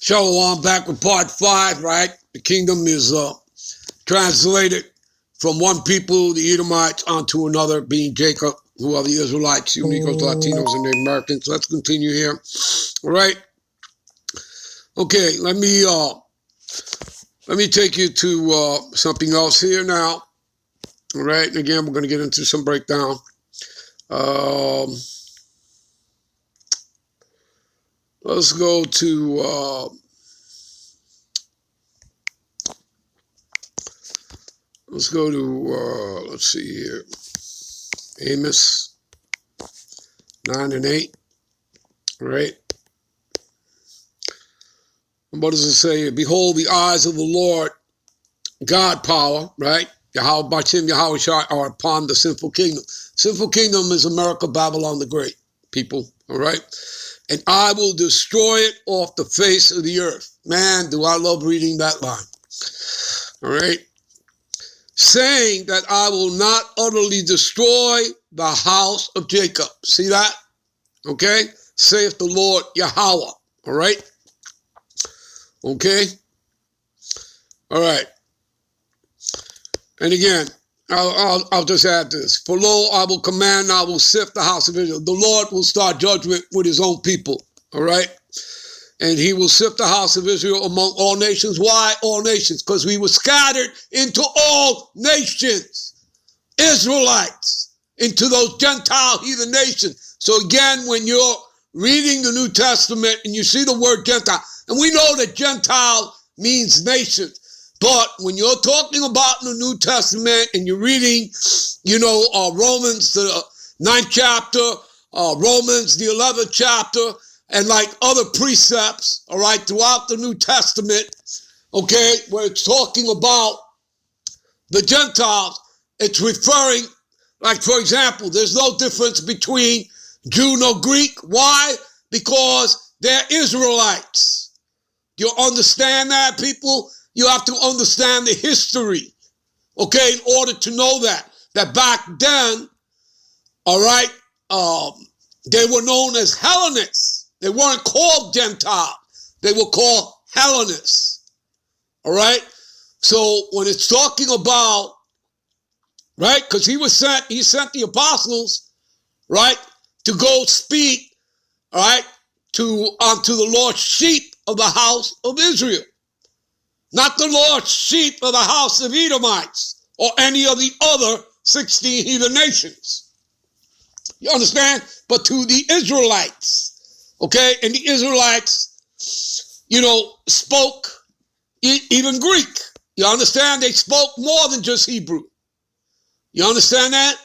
Shalom, back with part 5, right? The kingdom is translated from one people, the Edomites, onto another, being Jacob, who are the Israelites, you Negroes, Latinos, and the Americans. Let's continue here. All right. Okay, let me take you to something else here now. All right, and again, we're going to get into some breakdown. Let's go to let's see here, Amos 9 and 8. All right. And what does it say? Behold, the eyes of the Lord, God power, right? Yahweh Bashim, Yahweh Shai are upon the sinful kingdom. Sinful kingdom is America, Babylon the Great, people, all right? And I will destroy it off the face of the earth. Man, do I love reading that line. All right? Saying that I will not utterly destroy the house of Jacob. See that? Okay? Saith the Lord Yahweh. All right? Okay? All right. And again, I'll just add this. For lo, I will command, I will sift the house of Israel. The Lord will start judgment with his own people. All right? And he will sift the house of Israel among all nations. Why all nations? Because we were scattered into all nations. Israelites, into those Gentile heathen nations. So again, when you're reading the New Testament and you see the word Gentile, and we know that Gentile means nation. But when you're talking about the New Testament and you're reading, Romans, the 9th chapter, Romans, the 11th chapter, and like other precepts, all right, throughout the New Testament, okay, where it's talking about the Gentiles, it's referring, like, for example, there's no difference between Jew nor Greek. Why? Because they're Israelites. Do you understand that, people? You have to understand the history, okay, in order to know that back then, all right, they were known as Hellenists. They weren't called Gentile. They were called Hellenists, all right? So when it's talking about, right, because he sent the apostles, right, to go speak, all right, unto the Lord's sheep of the house of Israel. Not the Lord's sheep of the house of Edomites or any of the other 16 heathen nations. You understand? But to the Israelites, okay? And the Israelites, spoke even Greek. You understand? They spoke more than just Hebrew. You understand that?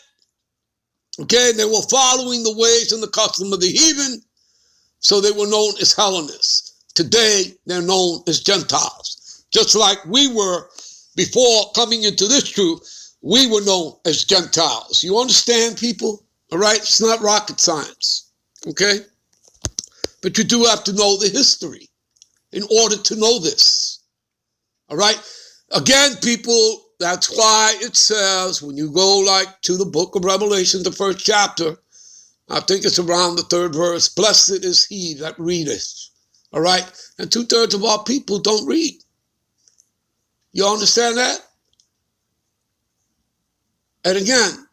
Okay? They were following the ways and the custom of the heathen, so they were known as Hellenists. Today, they're known as Gentiles. Just like we were before coming into this truth, we were known as Gentiles. You understand, people? All right? It's not rocket science, okay? But you do have to know the history in order to know this, all right? Again, people, that's why it says when you go like to the book of Revelation, the 1st chapter, I think it's around the 3rd verse, blessed is he that readeth, all right? And 2/3 of our people don't read. You understand that? And again,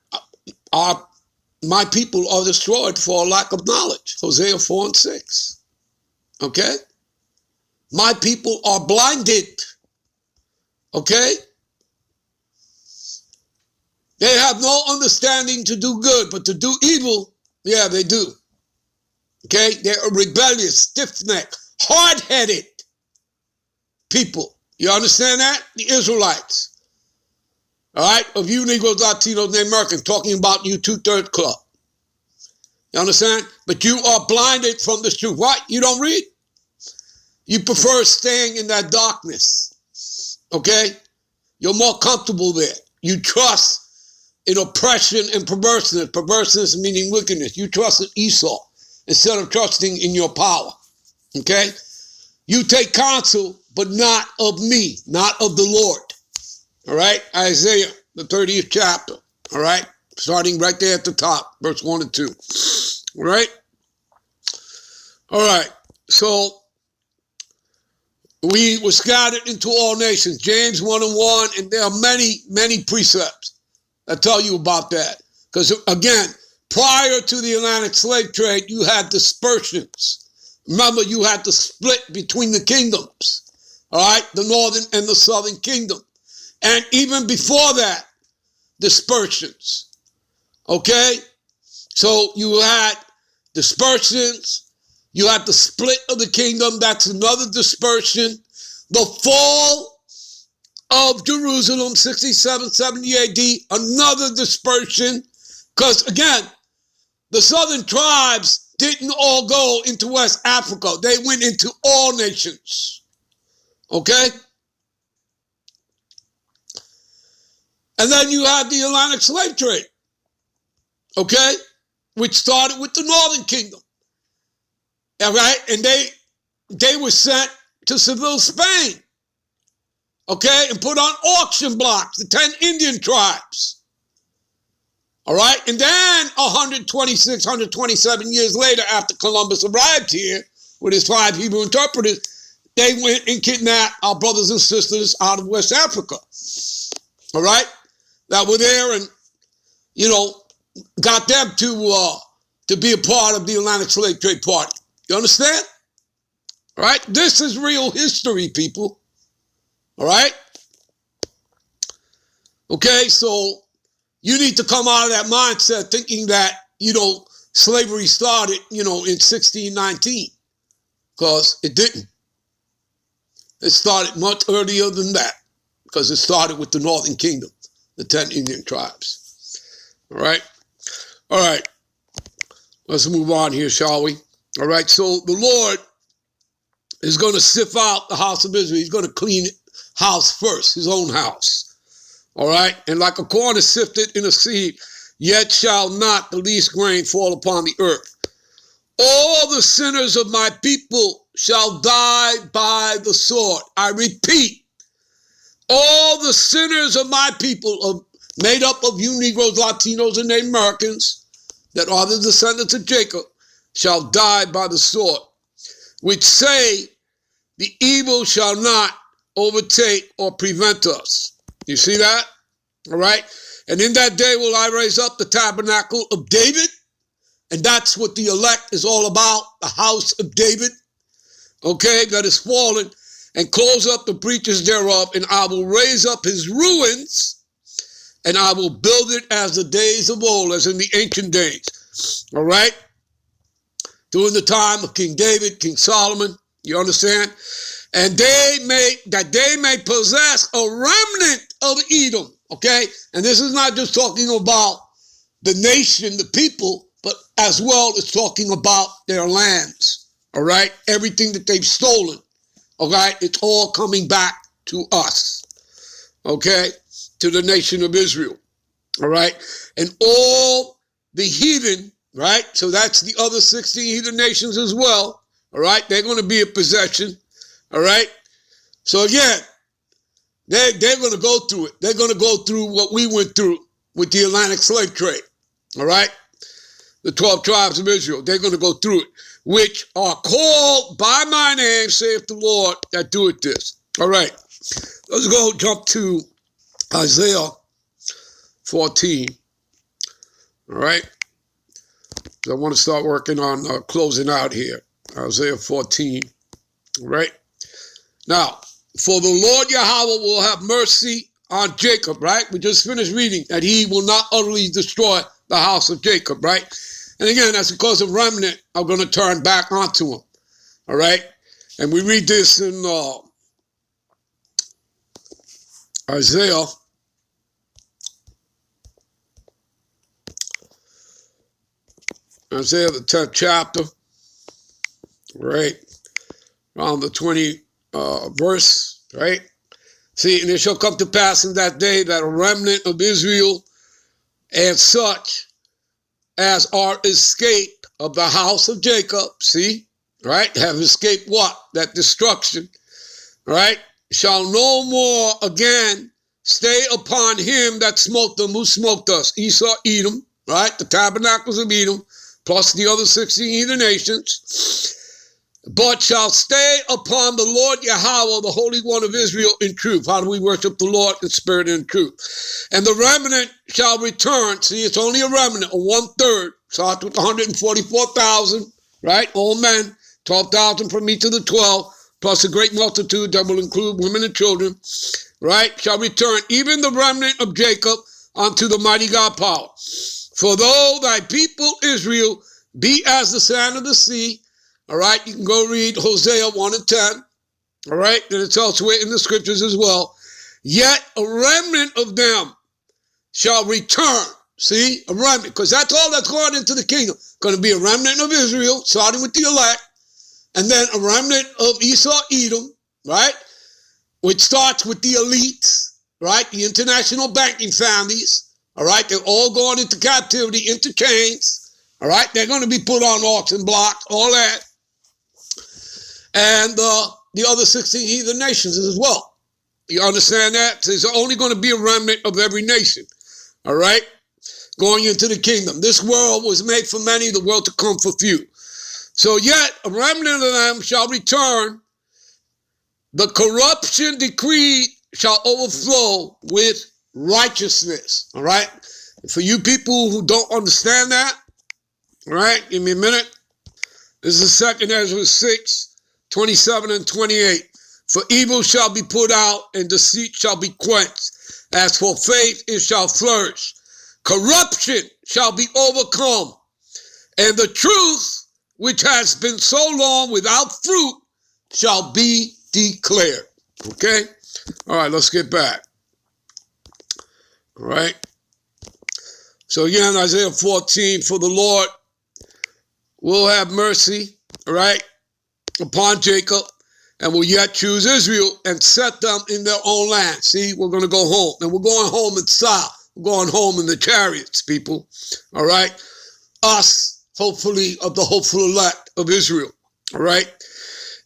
my people are destroyed for a lack of knowledge. Hosea 4 and 6. Okay? My people are blinded. Okay? They have no understanding to do good, but to do evil, yeah, they do. Okay? They're rebellious, stiff-necked, hard-headed people. You understand that? The Israelites. All right? Of you Negroes, Latinos, and Americans, talking about you 2/3 club. You understand? But you are blinded from the truth. Why? You don't read? You prefer staying in that darkness. Okay? You're more comfortable there. You trust in oppression and perverseness. Perverseness meaning wickedness. You trust in Esau instead of trusting in your power. Okay? You take counsel, but not of me, not of the Lord. All right? Isaiah, the 30th chapter. All right? Starting right there at the top, verse 1 and 2. All right? All right. So we were scattered into all nations. James 1:1, and there are many, many precepts that tell you about that. Because again, prior to the Atlantic slave trade, you had dispersions. Remember, you had the split between the kingdoms, all right, the northern and the southern kingdom. And even before that, dispersions, okay? So you had dispersions, you had the split of the kingdom, that's another dispersion. The fall of Jerusalem, 67, 70 AD, another dispersion. Because again, the southern tribes didn't all go into West Africa. They went into all nations, okay? And then you had the Atlantic slave trade, okay? Which started with the northern kingdom. All right, and they were sent to Seville, Spain, okay, and put on auction blocks, the 10 Indian tribes. All right, and then 126, 127 years later, after Columbus arrived here with his 5 Hebrew interpreters, they went and kidnapped our brothers and sisters out of West Africa. All right, that were there, and got them to be a part of the Atlantic Slave Trade Party. You understand? All right? This is real history, people. All right? Okay, so you need to come out of that mindset thinking that, slavery started, in 1619. Because it didn't. It started much earlier than that. Because it started with the Northern Kingdom, the 10 Indian tribes. All right? All right. Let's move on here, shall we? All right, so the Lord is going to sift out the house of Israel. He's going to clean house first, his own house. All right, and like a corn is sifted in a sieve, yet shall not the least grain fall upon the earth. All the sinners of my people shall die by the sword. I repeat, all the sinners of my people, made up of you Negroes, Latinos, and Native Americans that are the descendants of Jacob, shall die by the sword, which say the evil shall not overtake or prevent us. You see that? All right. And in that day will I raise up the tabernacle of David. And that's what the elect is all about, the house of David. Okay, that is fallen, and close up the breaches thereof, and I will raise up his ruins, and I will build it as the days of old, as in the ancient days. All right. During the time of King David, King Solomon, you understand? And they may possess a remnant of Edom, okay? And this is not just talking about the nation, the people, but as well as talking about their lands, all right? Everything that they've stolen, all right? It's all coming back to us, okay? To the nation of Israel, all right? And all the heathen, right? So that's the other 16 heathen nations as well. All right. They're going to be a possession. All right. So again, they're going to go through it. They're going to go through what we went through with the Atlantic slave trade. All right. The 12 tribes of Israel, they're going to go through it, which are called by my name, saith the Lord, that doeth this. All right. Let's go jump to Isaiah 14. All right. I want to start working on closing out here. Isaiah 14, right? Now, for the Lord Yahweh will have mercy on Jacob, right? We just finished reading that he will not utterly destroy the house of Jacob, right? And again, that's because the remnant are going to turn back onto him, all right? And we read this in Isaiah the 10th chapter, right, around the 20 verse, right? See, and it shall come to pass in that day that a remnant of Israel and such as are escaped of the house of Jacob, see, right, have escaped what? That destruction, right, shall no more again stay upon him that smote them. Who smoked us? Esau, Edom, right, the tabernacles of Edom, plus the other 16 heathen nations. but shall stay upon the Lord Yahweh, the Holy One of Israel, in truth. How do we worship the Lord? In spirit and in truth. And the remnant shall return. See, it's only a remnant, a 1/3. Starts with 144,000, right? All men, 12,000 from each of the 12, plus a great multitude that will include women and children, right? Shall return, even the remnant of Jacob, unto the mighty God power. For though thy people Israel be as the sand of the sea, all right, you can go read Hosea 1 and 10, all right, and it's elsewhere in the scriptures as well. Yet a remnant of them shall return. See, a remnant, because that's all that's going into the kingdom. Going to be a remnant of Israel, starting with the elect, and then a remnant of Esau, Edom, right, which starts with the elites, right, the international banking families, all right, they're all going into captivity, into chains, all right, they're going to be put on auction blocks, all that. And the other 16 heathen nations as well. You understand that? So there's only going to be a remnant of every nation, all right, going into the kingdom. This world was made for many, the world to come for few. So yet a remnant of them shall return. The corruption decreed shall overflow with righteousness, all right? For you people who don't understand that, all right, give me a minute. This is 2 Ezra 6, 27 and 28. For evil shall be put out, and deceit shall be quenched. As for faith, it shall flourish. Corruption shall be overcome, and the truth, which has been so long without fruit, shall be declared. Okay? All right, let's get back. All right? So again, Isaiah 14, for the Lord will have mercy, all right, upon Jacob, and will yet choose Israel and set them in their own land. See, we're going to go home, and we're going home in style. We're going home in the chariots, people, all right? Us, hopefully, of the hopeful elect of Israel, all right?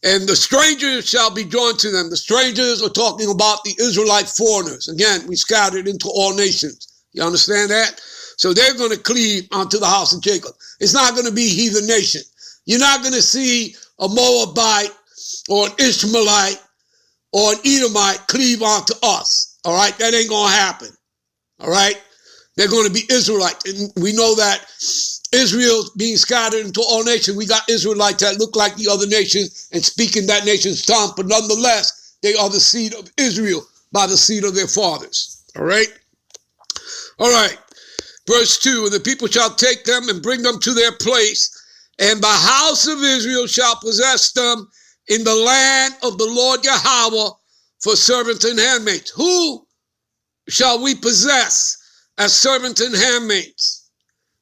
And the strangers shall be joined to them. The strangers are talking about the Israelite foreigners. Again, we scattered into all nations. You understand that? So they're going to cleave unto the house of Jacob. It's not going to be heathen nation. You're not going to see a Moabite or an Ishmaelite or an Edomite cleave onto us. All right? That ain't going to happen. All right? They're going to be Israelites. And we know that Israel's being scattered into all nations. We got Israelites that look like the other nations and speak in that nation's tongue, but nonetheless, they are the seed of Israel by the seed of their fathers. All right? All right. Verse 2, and the people shall take them and bring them to their place, and the house of Israel shall possess them in the land of the Lord Yahweh for servants and handmaids. Who shall we possess as servants and handmaids?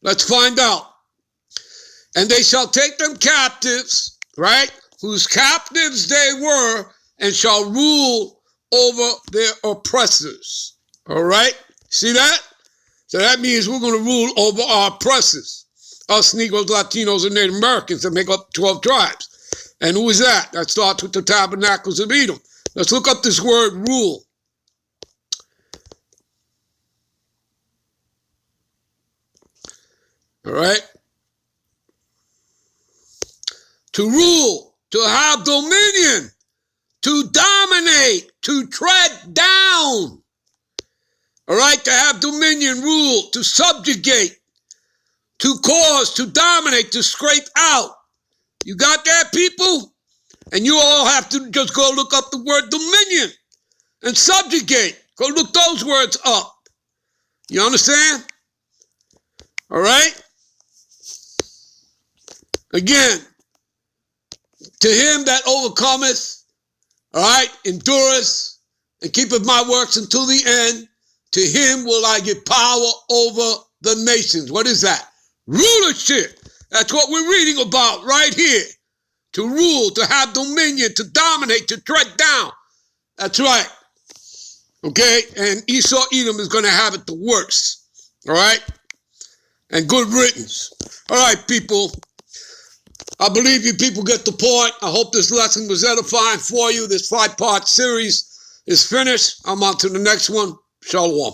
Let's find out. And they shall take them captives, right, whose captives they were, and shall rule over their oppressors. All right? See that? So that means we're going to rule over our oppressors, us Negroes, Latinos, and Native Americans that make up 12 tribes. And who is that? That starts with the tabernacles of Edom. Let's look up this word rule. All right? To rule, to have dominion, to dominate, to tread down. All right, to have dominion, rule, to subjugate, to cause, to dominate, to scrape out. You got that, people? And you all have to just go look up the word dominion and subjugate. Go look those words up. You understand? All right? Again, to him that overcometh, all right, endureth, and keepeth my works until the end, to him will I give power over the nations. What is that? Rulership. That's what we're reading about right here. To rule, to have dominion, to dominate, to tread down. That's right. Okay? And Esau, Edom is going to have it the worst. All right? And good riddance. All right, people. I believe you people get the point. I hope this lesson was edifying for you. This 5-part series is finished. I'm on to the next one. Shalom.